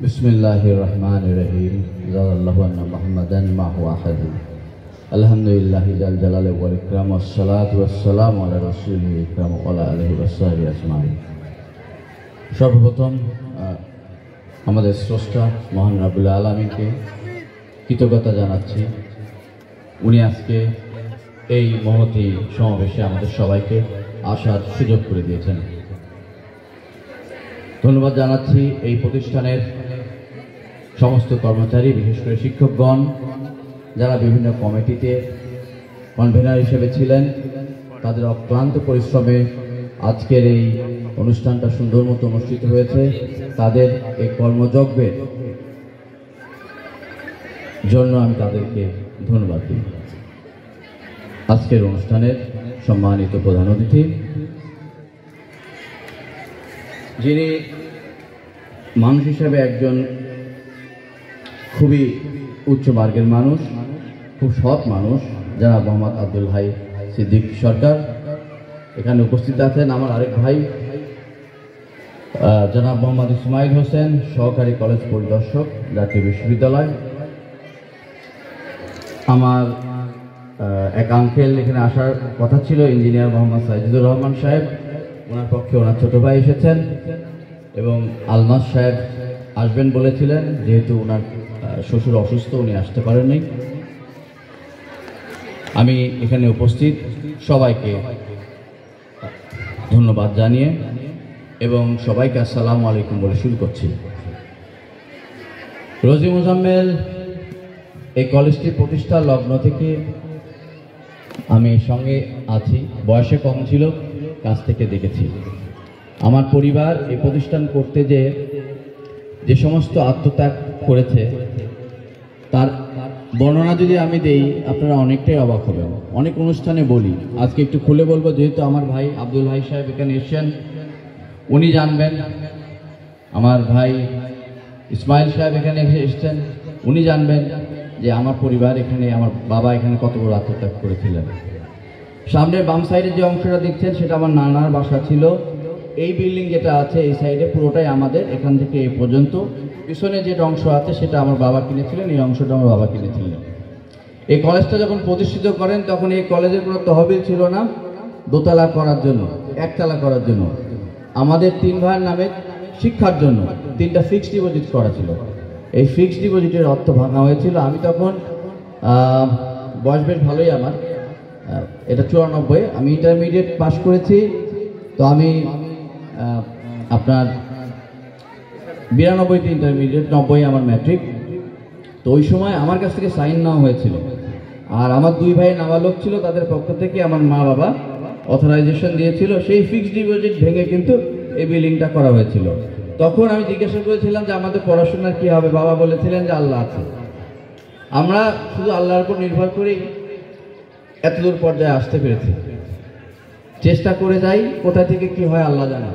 बिस्मिल्लाहिर्रहमानिर्रहीम ज़ल्लल्लाहु अन्ना मुहम्मदन माहु अहद अल्हम्दुलिल्लाहि जल जलालहु वल इकराम वस्सलातु वस्सलामु अला रसूलिल इकराम व अला आलिहि वसहबिहि अजमाइन। सर्वप्रथम আমাদের স্রষ্টা মহান রব্বুল আলামিনকে কৃতজ্ঞতা জানাচ্ছি। উনি আজকে এই মহতী সমাবেশে আমাদের সবাইকে আসার সুযোগ করে দিয়েছেন। ধন্যবাদ জানাচ্ছি এই প্রতিষ্ঠানের সমস্ত কর্মচারী, বিশেষ করে শিক্ষকগণ, যারা বিভিন্ন কমিটিতে কনভেনার হিসেবে ছিলেন। তাদের অক্লান্ত পরিশ্রমে আজকের এই অনুষ্ঠানটা সুন্দর মতো অনুষ্ঠিত হয়েছে। তাদের এই কর্মযজ্ঞের জন্য আমি তাদেরকে ধন্যবাদ দিই। আজকের অনুষ্ঠানের সম্মানিত প্রধান অতিথি, যিনি মানুষ হিসেবে একজন খুবই উচ্চ মার্গের মানুষ, খুব সৎ মানুষ, জনাব মোহাম্মদ আব্দুল হাই সিদ্দিক সরকার এখানে উপস্থিত আছেন। আমার আরেক ভাই জনাব মোহাম্মদ ইসমাইল হোসেন, সহকারী কলেজ পরিদর্শক, জাতীয় বিশ্ববিদ্যালয়। আমার এক আঙ্কেল এখানে আসার কথা ছিল, ইঞ্জিনিয়ার মোহাম্মদ সাইদুর রহমান সাহেব, ওনার পক্ষে ওনার ছোট ভাই এসেছেন, এবং আলমাস সাহেব আসবেন বলেছিলেন, যেহেতু ওনার শ্বশুর অসুস্থ উনি আসতে পারেননি। আমি এখানে উপস্থিত সবাইকে ধন্যবাদ জানিয়ে এবং সবাইকে আসসালামু আলাইকুম বলে শুরু করছি। রোজি মোজাম্মেল এই কলেজটি প্রতিষ্ঠার লগ্ন থেকে আমি সঙ্গে আছি। বয়সে কম ছিল, কাছ থেকে দেখেছি। আমার পরিবার এই প্রতিষ্ঠান করতে যে সমস্ত আত্মত্যাগ করেছে তার বর্ণনা যদি আমি দেই, আপনারা অনেকটাই অবাক হবেন। অনেক অনুষ্ঠানে বলি, আজকে একটু খুলে বলবো, যেহেতু আমার ভাই আব্দুল হাই সাহেব এখানে এসেছেন, উনি জানবেন। আমার ভাই ইসমাইল সাহেব এখানে এসেছেন, উনি জানবেন যে আমার পরিবার এখানে, আমার বাবা এখানে কত বড় আত্মত্যাগ করেছিলেন। সামনে বাম সাইডে যে অংশটা দেখছেন সেটা আমার নানার বাসা ছিল। এই বিল্ডিং যেটা আছে এই সাইডে পুরোটাই আমাদের, এখান থেকে এই পর্যন্ত। পিছনে যে অংশ আছে সেটা আমার বাবা কিনেছিলেন, এই অংশটা আমার বাবা কিনেছিলেন। এই কলেজটা যখন প্রতিষ্ঠিত করেন তখন এই কলেজের কোনো তহবিল ছিল না দোতলা করার জন্য, একতলা করার জন্য। আমাদের তিন ভাইয়ের নামে শিক্ষার জন্য 3টা ফিক্সড ডিপোজিট করা ছিল। এই ফিক্সড ডিপোজিটের অর্থ ভাঙা হয়েছিল। আমি তখন বয়স বেশ ভালোই আমার, এটা 94, আমি ইন্টারমিডিয়েট পাস করেছি। তো আমি আপনার 92তে ইন্টারমিডিয়েট, 90 আমার ম্যাট্রিক। তো ওই সময় আমার কাছ থেকে সাইন নেওয়া হয়েছিল, আর আমার 2 ভাই নাবালক ছিল, তাদের পক্ষ থেকে আমার মা বাবা অথরাইজেশন দিয়েছিল। সেই ফিক্সড ডিপোজিট ভেঙে কিন্তু এই বিল্ডিংটা করা হয়েছিল। তখন আমি জিজ্ঞাসা করেছিলাম যে আমাদের পড়াশোনার কী হবে। বাবা বলেছিলেন যে আল্লাহ আছে, আমরা শুধু আল্লাহর উপর নির্ভর করেই এতদূর পর্যায়ে আসতে পেরেছি। চেষ্টা করে যাই, কোথা থেকে কি হয় আল্লাহ জানে।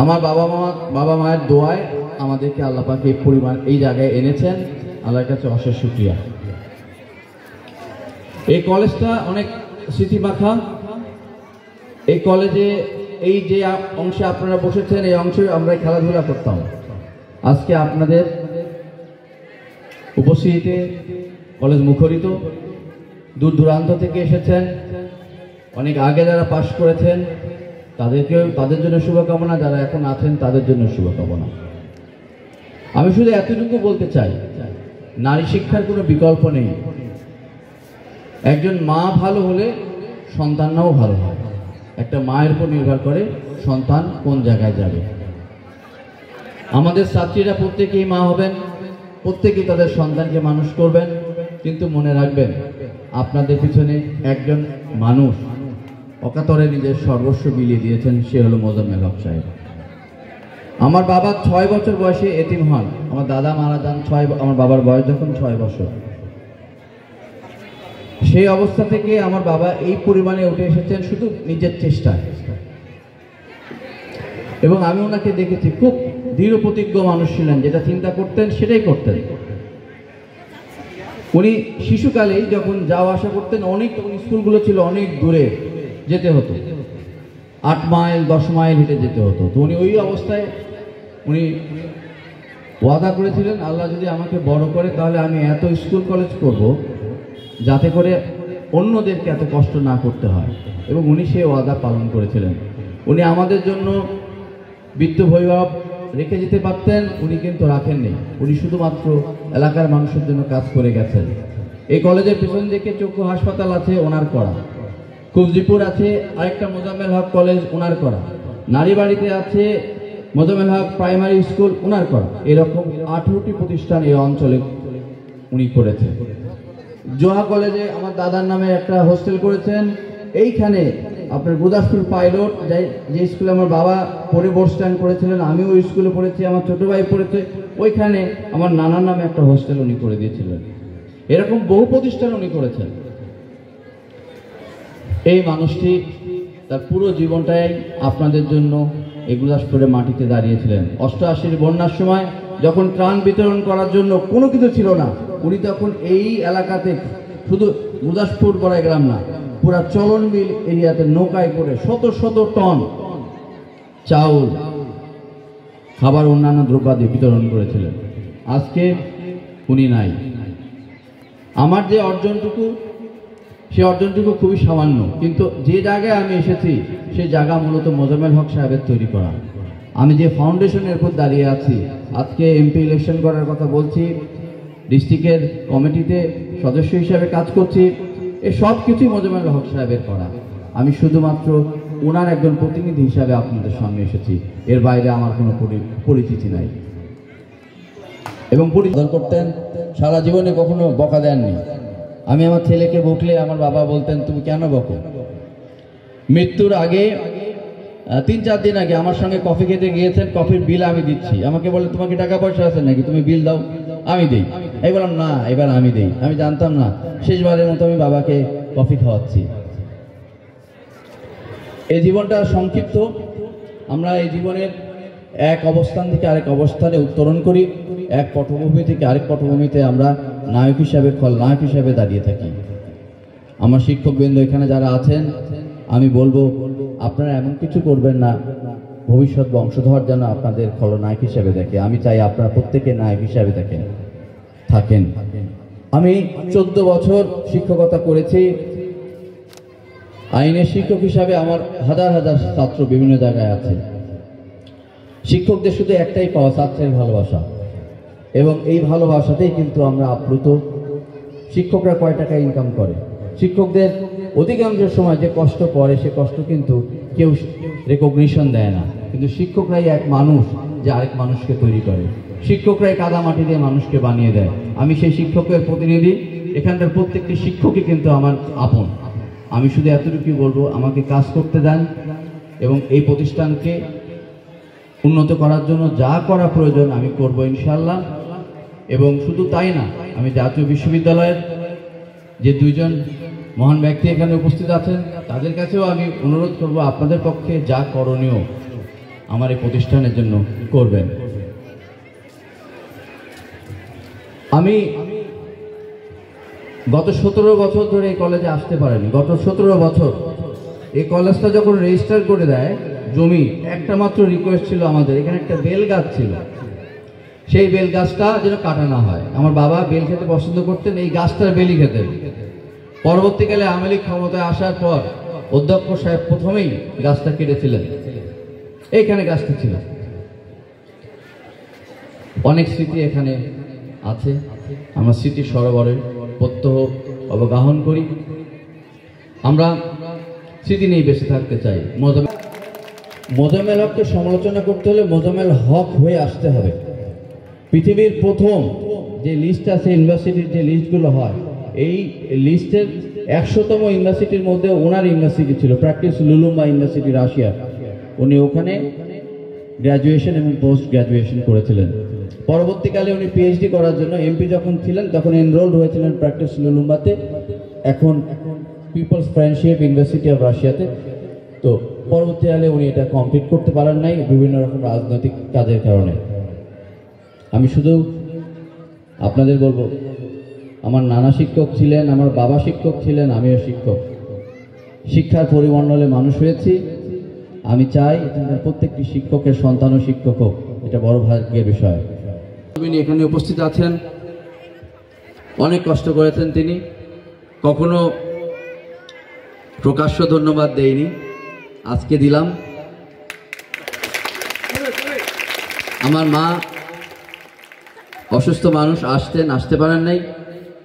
আমার বাবা মায়ের দোয়ায় আমাদেরকে আল্লাহ পাক এই পরিমাণ এই জায়গায় এনেছেন, আল্লাহর কাছে অশেষ শুকরিয়া। এই কলেজটা অনেক স্মৃতিমাখা। এই কলেজে এই যে অংশে আপনারা বসেছেন, এই অংশে আমরা খেলাধুলা করতাম। আজকে আপনাদের উপস্থিতিতে কলেজ মুখরিত। দূর দূরান্ত থেকে এসেছেন, অনেক আগে যারা পাশ করেছেন তাদের জন্য শুভকামনা, যারা এখন আছেন তাদের জন্য শুভকামনা। আমি শুধু এতটুকু বলতে চাই, নারী শিক্ষার কোনো বিকল্প নেই। একজন মা ভালো হলে সন্তানরাও ভালো হয়। একটা মায়ের উপর নির্ভর করে সন্তান কোন জায়গায় যাবে। আমাদের ছাত্রীরা প্রত্যেকেই মা হবেন, প্রত্যেকেই তাদের সন্তানকে মানুষ করবেন, কিন্তু মনে রাখবেন আপনাদের পিছনে একজন মানুষ অকাতরে নিজের সর্বস্ব বিলিয়ে দিয়েছেন, সে হলো মোজাম্মেল হক সাহেব। আমার বাবা 6 বছর বয়সে এতিম হন। আমার দাদা মারা যান আমার বাবার বয়স যখন 6 বছর। সেই অবস্থা থেকে আমার বাবা এই পরিমাণে উঠে এসেছেন শুধু নিজের চেষ্টায়। এবং আমি ওনাকে দেখেছি, খুব দৃঢ় প্রতিজ্ঞ মানুষ ছিলেন, যেটা চিন্তা করতেন সেটাই করতেন। উনি শিশুকালেই যখন যাওয়া আসা করতেন, অনেক স্কুলগুলো ছিল অনেক দূরে যেতে হতো, 8 মাইল 10 মাইল হেঁটে যেতে হতো। তো উনি ওই অবস্থায় উনি ওয়াদা করেছিলেন, আল্লাহ যদি আমাকে বড় করে তাহলে আমি এত স্কুল কলেজ করব যাতে করে অন্যদেরকে এত কষ্ট না করতে হয়, এবং উনি সেই ওয়াদা পালন করেছিলেন। উনি আমাদের জন্য বিত্ত বৈভব রেখে যেতে পারতেন, উনি কিন্তু রাখেননি। উনি শুধুমাত্র এলাকার মানুষের জন্য কাজ করে গেছেন। এই কলেজের পিছন দিকে চক্ষু হাসপাতাল আছে, ওনার করা। কুবজিপুর আছে আরেকটা মোজাম্মেল হক কলেজ, ওনার করা। নারীবাড়িতে আছে মোজাম্মেল হক প্রাইমারি স্কুল, ওনার করা। এরকম 18টি প্রতিষ্ঠান এই অঞ্চলে উনি করেছেন। জোহা কলেজে আমার দাদার নামে একটা হোস্টেল করেছেন। এইখানে আপনার গুরদাসপুর পাইলট, যে স্কুলে আমার বাবা পড়ে বোর্ড স্ট্যান্ড করেছিলেন, আমিও ওই স্কুলে পড়েছি, আমার ছোট ভাই পড়েছে, ওইখানে আমার নানার নামে একটা হোস্টেল উনি করে দিয়েছিলেন। এরকম বহু প্রতিষ্ঠান উনি করেছেন। এই মানুষটি তার পুরো জীবনটাই আপনাদের জন্য এই গুরদাসপুরের মাটিতে দাঁড়িয়েছিলেন। 88 বন্যার সময় যখন ত্রাণ বিতরণ করার জন্য কোনো কিছু ছিল না, উনি তখন এই এলাকাতে, শুধু গুরদাসপুর বড়াই গ্রাম না, পুরা চলন বিল এরিয়াতে নৌকায় করে শত শত টন চাউল, খাবার, অন্যান্য দ্রব্যাদি বিতরণ করেছিলেন। আজকে উনি নাই। আমার যে অর্জনটুকু, সে অর্জনটুকু খুবই সামান্য, কিন্তু যে জায়গায় আমি এসেছি সেই জায়গা মূলত মোজাম্মেল হক সাহেবের তৈরি করা। আমি যে ফাউন্ডেশনের উপর দাঁড়িয়ে আছি, আজকে এমপি ইলেকশন করার কথা বলছি, ডিস্ট্রিক্টের কমিটিতে সদস্য হিসাবে কাজ করছি, এই সব কিছুই মোজাম্মেল হক সাহেবের করা। আমি শুধুমাত্র ওনার একজন প্রতিনিধি হিসাবে আপনাদের সামনে এসেছি, এর বাইরে আমার কোনো পরিচিতি নাই। এবং পরিচালন করতেন, সারা জীবনে কখনো বকা দেননি। আমি আমার ছেলেকে বকলে আমার বাবা বলতেন, তুমি কেন বকো? মৃত্যুর আগে 3-4 দিন আগে আমার সঙ্গে কফি খেতে গিয়েছেন, কফির বিল আমি দিচ্ছি। আমাকে বলে, তোমাকে টাকা পয়সা আছে নাকি, তুমি বিল দাও, আমি দিই। আমি বললাম, না, এবার আমি দিই। আমি জানতাম না, শেষবারের মতো আমি বাবাকে কফি খাওয়াচ্ছি। এই জীবনটা সংক্ষিপ্ত। আমরা এই জীবনের এক অবস্থান থেকে আরেক অবস্থানে উত্তরণ করি, এক পটভূমি থেকে আরেক পটভূমিতে আমরা নায়ক হিসাবে, খলনায়ক হিসাবে দাঁড়িয়ে থাকি। আমার শিক্ষকবৃন্দ এখানে যারা আছেন, আমি বলবো আপনারা এমন কিছু করবেন না ভবিষ্যৎ বংশধর যেন আপনাদের খলনায়ক হিসাবে দেখে। আমি চাই আপনারা প্রত্যেকে নায়ক হিসাবে থাকেন। আমি 14 বছর শিক্ষকতা করেছি। আইনের শিক্ষক হিসাবে আমার হাজার হাজার ছাত্র বিভিন্ন জায়গায় আছে। শিক্ষকদের শুধু একটাই পাওয়া, ছাত্রের ভালোবাসা, এবং এই ভালোবাসাতেই কিন্তু আমরা আপ্লুত। শিক্ষকরা কয় টাকা ইনকাম করে, শিক্ষকদের অধিকাংশ সময় যে কষ্ট করে সে কষ্ট কিন্তু কেউ রেকগনিশন দেয় না, কিন্তু শিক্ষকরাই এক মানুষ যে আরেক মানুষকে তৈরি করে। শিক্ষকরাই কাদামাটি দিয়ে মানুষকে বানিয়ে দেয়। আমি সেই শিক্ষকের প্রতিনিধি। এখানকার প্রত্যেকটি শিক্ষকই কিন্তু আমার আপন। আমি শুধু এতটুকুই বলবো, আমাকে কাজ করতে দেন এবং এই প্রতিষ্ঠানকে উন্নত করার জন্য যা করা প্রয়োজন আমি করব ইনশাআল্লাহ। এবং শুধু তাই না, আমি জাতীয় বিশ্ববিদ্যালয়ের যে 2জন মহান ব্যক্তি এখানে উপস্থিত আছেন, তাদের কাছেও আমি অনুরোধ করব, আপনাদের পক্ষে যা করণীয় আমার এই প্রতিষ্ঠানের জন্য করবেন। আমি গত 17 বছর ধরে এই কলেজে আসতে পারিনি। গত 17 বছর এই কলেজটা যখন রেজিস্টার করে দেয় জমি, একটা মাত্র রিকোয়েস্ট ছিল আমাদের, এখানে একটা বেল গাছ ছিল, সেই বেল গাছটা যেন কাটা না হয়। আমার বাবা বেল খেতে পছন্দ করতেন, এই গাছটার বেলই খেতেন। পরবর্তীকালে আওয়ামী লীগ ক্ষমতায় আসার পর অধ্যক্ষ সাহেব প্রথমেই গাছটা কেটেছিলেন। এইখানে গাছটা ছিল। অনেক স্মৃতি এখানে আছে, আমরা স্মৃতি সরোবরে প্রত্যহ অবগাহন করি। আমরা স্মৃতি নিয়ে বেঁচে থাকতে চাই। মোজাম্মেল হককে সমালোচনা করতে হলে মোজাম্মেল হক হয়ে আসতে হবে। পৃথিবীর প্রথম যে লিস্ট আছে ইউনিভার্সিটির, যে লিস্টগুলো হয়, এই লিস্টের 100তম ইউনিভার্সিটির মধ্যে ওনার ইউনিভার্সিটি ছিল, প্র্যাকটিস লুলুম্বা ইউনিভার্সিটি, রাশিয়া। উনি ওখানে গ্র্যাজুয়েশন এবং পোস্ট গ্র্যাজুয়েশন করেছিলেন। পরবর্তীকালে উনি পিএইচডি করার জন্য এমপি যখন ছিলেন তখন এনরোলড হয়েছিলেন প্র্যাকটিস লুলুম্বাতে, এখন পিপলস ফ্রেন্ডশিপ ইউনিভার্সিটি অফ রাশিয়াতে। তো পরবর্তীকালে উনি এটা কমপ্লিট করতে পারেন নাই বিভিন্ন রকম রাজনৈতিক কাজের কারণে। আমি শুধু আপনাদের বলবো, আমার নানা শিক্ষক ছিলেন, আমার বাবা শিক্ষক ছিলেন, আমিও শিক্ষক। শিক্ষার পরিমণ্ডলে মানুষ হয়েছি। আমি চাই এখানকার প্রত্যেকটি শিক্ষকের সন্তানও শিক্ষক হোক, এটা বড় ভাগ্যের বিষয়। তিনি এখানে উপস্থিত আছেন, অনেক কষ্ট করেছেন তিনি, কখনো প্রকাশ্য ধন্যবাদ দেইনি, আজকে দিলাম। আমার মা অসুস্থ মানুষ, আসতে পারেন নাই,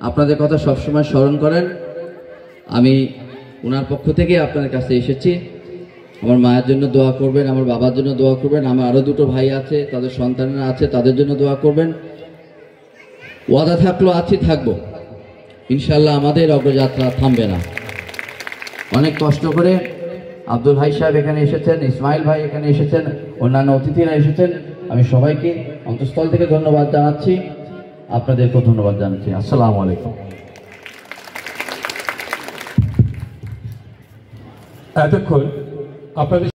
আপনাদের কথা সবসময় স্মরণ করেন। আমি ওনার পক্ষ থেকে আপনাদের কাছে এসেছি, আমার মায়ের জন্য দোয়া করবেন, আমার বাবার জন্য দোয়া করবেন, আমার আরও দুটো ভাই আছে, তাদের সন্তানরা আছে, তাদের জন্য দোয়া করবেন। ওয়াদা থাকলো আছি, থাকবো ইনশাল্লাহ, আমাদের অগ্রযাত্রা থামবে না। অনেক কষ্ট করে আব্দুল হাই সাহেব এখানে এসেছেন, ইসমাইল ভাই এখানে এসেছেন, অন্যান্য অতিথিরা এসেছেন, আমি সবাইকে অন্তঃস্থল থেকে ধন্যবাদ জানাচ্ছি, আপনাদেরকেও ধন্যবাদ জানাচ্ছি। আসসালামু আলাইকুম। এতক্ষণ আপনাদের